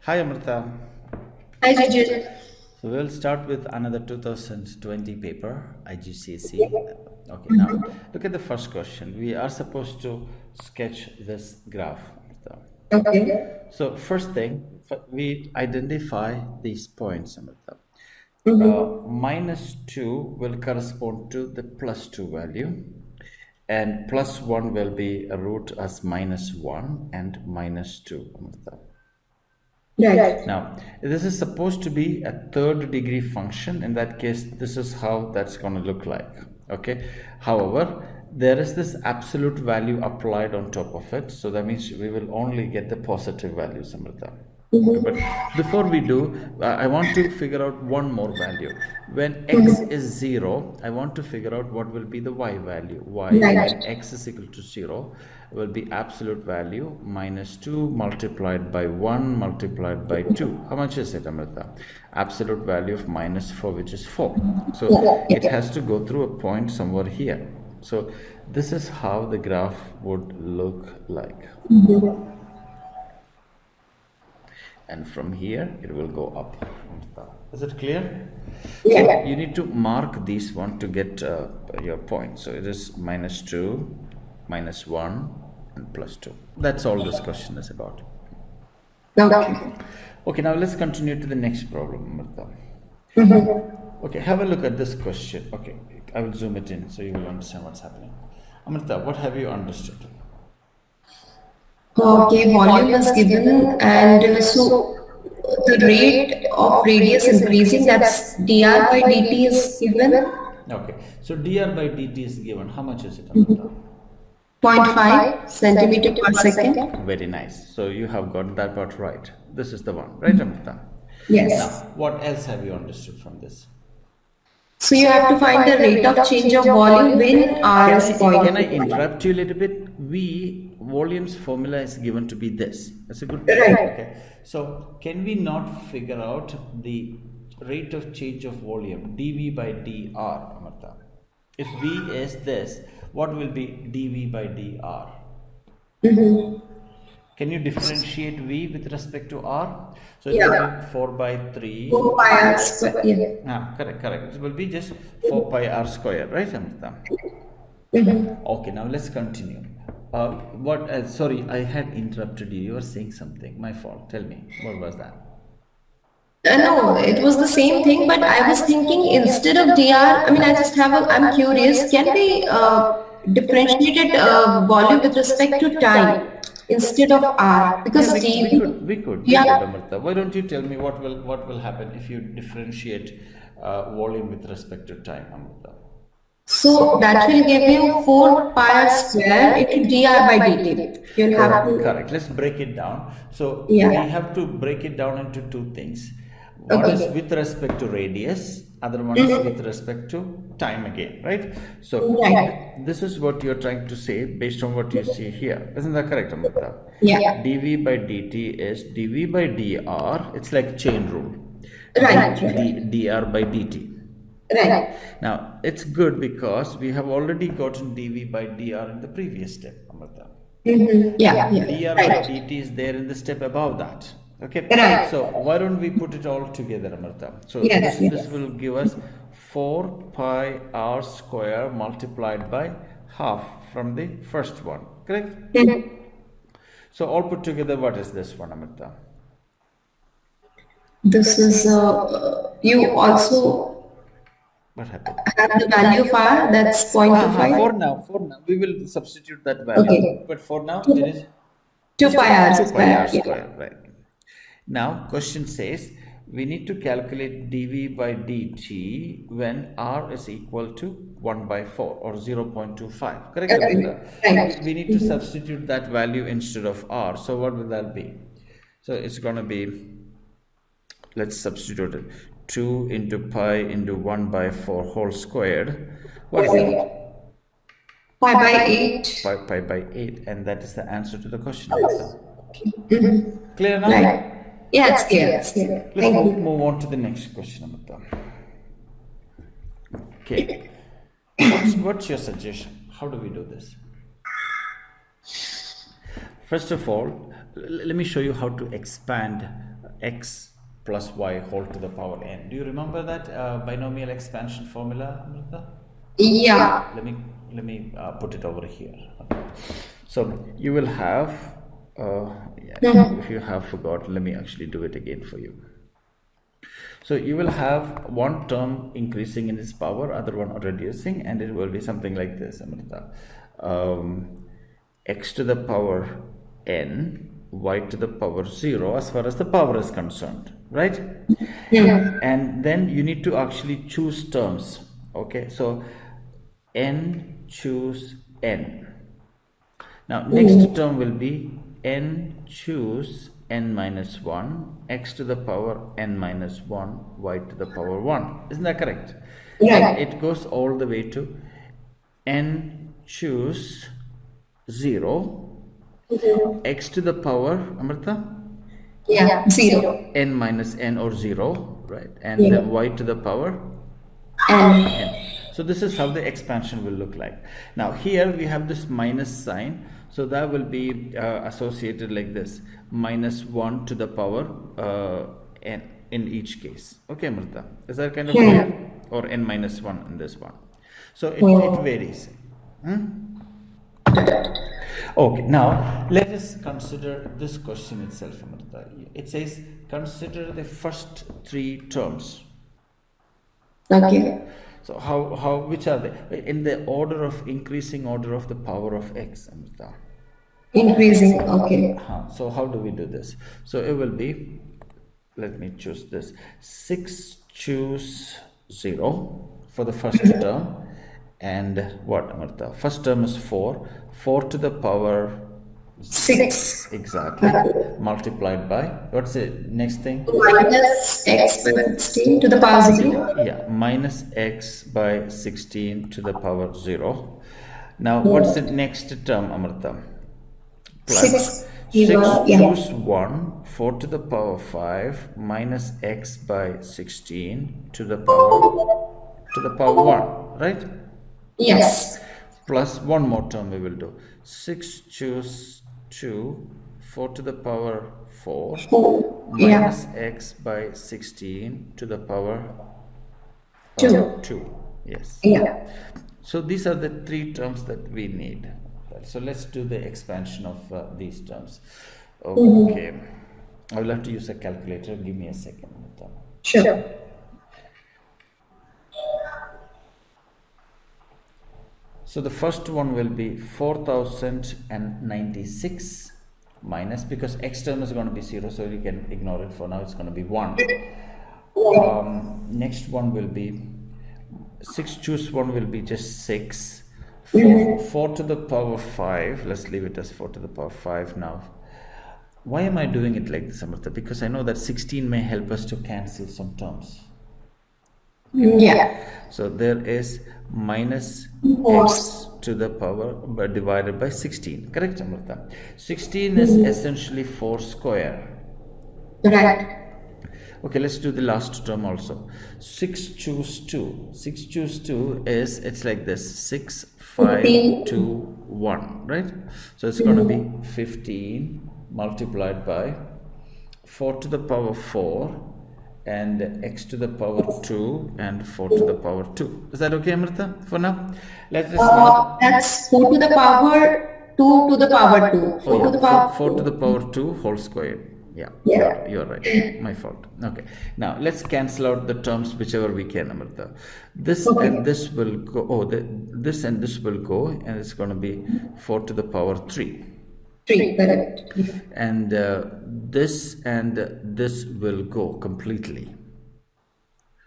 Hi Amrita. Hi, Jujit. So we'll start with another 2020 paper, IGCSE. Okay, now look at the first question. We are supposed to sketch this graph, Amrita. Okay. So first thing, we identify these points, Amrita. Minus 2 will correspond to the plus 2 value, and plus 1 will be a root as minus 1 and minus 2, Amrita. Right. Now, this is supposed to be a third degree function. In that case, this is how that's going to look like. Okay. However, there is this absolute value applied on top of it. So that means we will only get the positive values, Amrita. Okay, but before we do, I want to figure out one more value. When x is 0, I want to figure out what will be the y value. Y Right. when x is equal to 0 will be absolute value minus 2 multiplied by 1 multiplied by 2. How much is it, Amrita? Absolute value of minus 4, which is 4. So it has to go through a point somewhere here. So this is how the graph would look like. And from here it will go up. Is it clear? Yeah. So you need to mark these one to get your point. So it is minus 2, minus 1 and plus 2. That's all this question is about. Okay. Okay, now let's continue to the next problem, Amrita. Okay, have a look at this question. Okay, I will zoom it in so you will understand what's happening. Amrita, what have you understood? Okay, volume is given, and so the rate of radius increasing, that's dr by dt is given. Okay, so dr by dt is given. How much is it, Amrita? 0.5 centimeter per second. Very nice. So you have got that part right. This is the one, right, Amrita? Yes. Now, what else have you understood from this? So you have to find the rate of change of volume when r is Can I 0.5. interrupt you a little bit? Volume's formula is given to be this. That's a good point. Right. Okay. So can we not figure out the rate of change of volume, dV by dr, Amrita? If V is this, what will be dV by dr? Can you differentiate V with respect to R? So it will Yeah. be 4 by 3. 4 pi r square. Yeah. Correct. It will be just 4 pi r square, right, Amrita? Okay, now let's continue. What else? Sorry, I had interrupted you. You were saying something. My fault. Tell me, what was that? No, it was the same thing, but I was thinking instead of dr, I mean, I'm curious, can we differentiate volume with respect to time instead of r? Because We could, yeah, Amrita. Why don't you tell me what will happen if you differentiate volume with respect to time, Amrita? so that will give you 4 pi r square into dr by dt. You'll have to, Correct. Let's break it down. So we yeah, have to break it down into two things. One is okay, with respect to radius, other one is with respect to time again, right? So right, this is what you're trying to say based on what you see here. Isn't that correct, Amrita? yeah, dV by dt is dV by dr. It's like chain rule. right, dr by dt. right, Now it's good because we have already gotten dV by dr in the previous step, Amrita. yeah, dr by right, dt is there in the step above that. Okay, right, so why don't we put it all together, Amrita? So yes, this will give us 4 pi r square multiplied by half from the first one, correct? So all put together, what is this one, Amrita? This is, you also What happened? have the value of r, that's For 0.25. now, we will substitute that value. Okay. But for now, it is 2 pi r 2 pi r square. Yeah. square, right? Now, question says we need to calculate dV by dt when r is equal to 1 by 4 or 0.25. Correct, Amrita? Right. We need to substitute that value instead of r. So what will that be? So it's going to be, let's substitute it, 2 into pi into 1 by 4 whole squared. What is that? Pi by 8. Pi by 8, and that is the answer to the question. Clear now? Right. Yeah, it's clear. It's clear. Let's Thank you. move on to the next question, Amrita. Okay. What's your suggestion? How do we do this? First of all, let me show you how to expand x plus y whole to the power n. Do you remember that binomial expansion formula, Amrita? Yeah. Let me put it over here. So you will have if you have forgotten, let me actually do it again for you. So you will have one term increasing in its power, other one reducing, and it will be something like this, Amrita. X to the power n, y to the power 0 as far as the power is concerned, right? Yeah. And then you need to actually choose terms. Okay, so n choose n. Now next term will be n choose n minus 1, x to the power n minus 1, y to the power 1. Isn't that correct? Right. It goes all the way to n choose 0, x to the power, Amrita? Yeah. 0. N minus n or 0, right? And Yeah. then y to the power And n. So this is how the expansion will look like. Now here we have this minus sign, so that will be associated like this: minus 1 to the power n in each case. Okay, Amrita, is that kind of clear? Or n minus 1 in this one. So it varies. Okay, now let us consider this question itself, Amrita. It says consider the first 3 terms. okay. So how which are they in the order of increasing order of the power of x, Amrita? Increasing. Okay. So how do we do this? So it will be, let me choose this, 6 choose 0 for the first term, and what, Amrita? First term is 4 to the power 6. exactly, multiplied by, what's the next thing? Minus x by 16 to the power 0. Yeah, minus x by 16 to the power 0. Now what's the next term, Amrita? Plus 6 choose 1, 4 to the power 5 minus x by 16 to the power 1, right? Yes. Plus one more term we will do. 6 choose 2, 4 to the power 4 minus x by 16 to the power 2. Yes. Yeah. So these are the 3 terms that we need. So let's do the expansion of these terms. Okay. I will have to use a calculator. Give me a second. Sure. So the first one will be 4096 minus, because x term is going to be 0, so you can ignore it for now, it's going to be 1. Next one will be 6 choose 1 will be just 6. 4 to the power 5, let's leave it as 4 to the power 5 now. Why am I doing it like this, Amrita? Because I know that 16 may help us to cancel some terms. Yeah. So there is minus x to the power divided by 16. Correct, Amrita? 16 is essentially 4 square. Right. Okay, let's do the last term also. 6 choose 2. 6 choose 2 is, it's like this: 6, 5, 2, 1, right? So it's going to be 15 multiplied by 4 to the power 4 and x to the power 2 and 4 to the power 2. Is that okay, Amrita, for now? Let us now. That's 4 to the power 2 to the power 2. 4 to the power 4 to the power 2 whole squared. Yeah, you're right. My fault. Okay. Now let's cancel out the terms whichever we can, Amrita. This and this will go. Oh, this and this will go, and it's going to be 4 to the power 3. 3, correct. And this and this will go completely.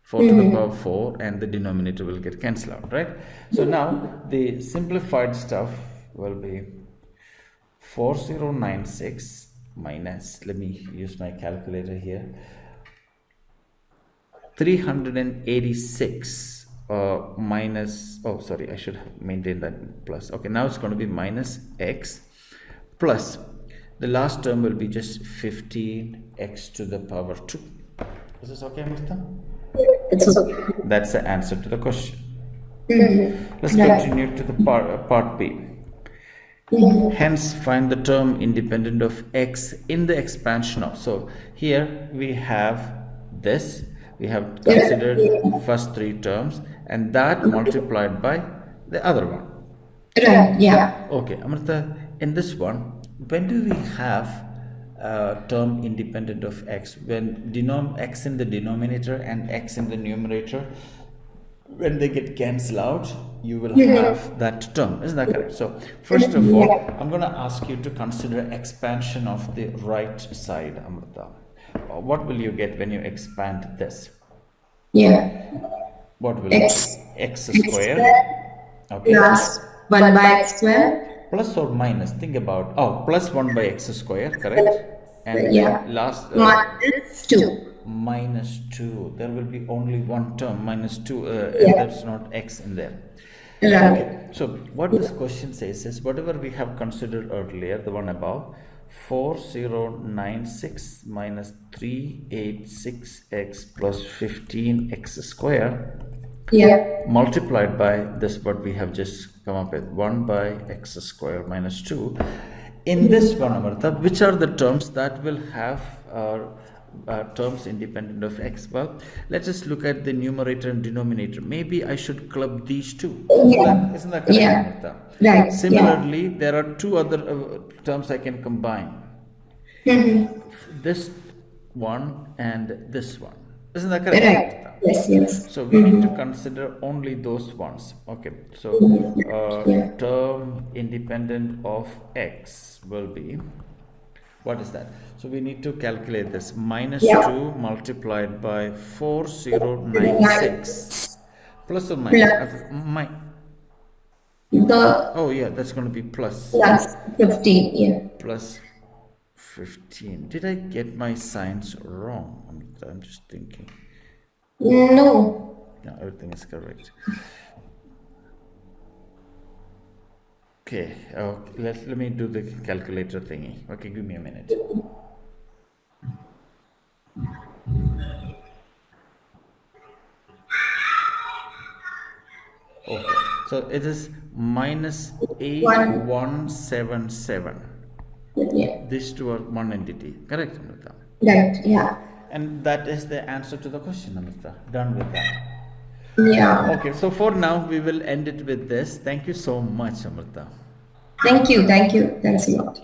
4 to the power 4, and the denominator will get cancelled out, right? So now the simplified stuff will be 4096 minus, let me use my calculator here, 386 minus, oh sorry, I should have maintained that plus. Okay, now it's going to be minus x plus the last term will be just 15x to the power 2. Is this okay, Amrita? It's okay. That's the answer to the question. Let's continue to the part B. Hence, find the term independent of x in the expansion of. So here we have this. We have considered first three terms and that multiplied by the other one. Right, yeah. Okay, Amrita, in this one, when do we have term independent of x? When x in the denominator and x in the numerator, when they get cancelled out, you will have that term. Isn't that correct? So first of all, I'm going to ask you to consider expansion of the right side, Amrita. What will you get when you expand this? Yeah. What will X. X square. Okay. Plus 1 by x square. Plus or minus, think about, plus 1 by x square, correct? And Yeah. last Minus 2. minus 2. There will be only one term, minus 2, and there's not x in there. Right. Okay, so what this question says is whatever we have considered earlier, the one above, 4096 minus 386x plus 15x square, Yeah. multiplied by this what we have just come up with, 1 by x square minus 2. In this one, Amrita, which are the terms that will have terms independent of x? Well, let's just look at the numerator and denominator. Maybe I should club these two. Isn't that correct, Amrita? Right. Similarly, there are two other terms I can combine. This one and this one. Isn't that correct? Right. Yes, yes. So we need to consider only those ones. Okay. So term independent of x will be, what is that? So we need to calculate this. Minus 2 multiplied by 4096 plus or minus. Oh yeah, that's going to be plus. Plus 15, yeah. Plus 15. Did I get my signs wrong? I'm just thinking. No. No, everything is correct. Okay, let me do the calculator thingy. Okay, give me a minute. Okay, so it is minus 8177. Yeah. These two are one entity, correct, Amrita? Right, yeah. And that is the answer to the question, Amrita. Done with that. Yeah. Okay, so for now we will end it with this. Thank you so much, Amrita. Thank you. Thanks a lot.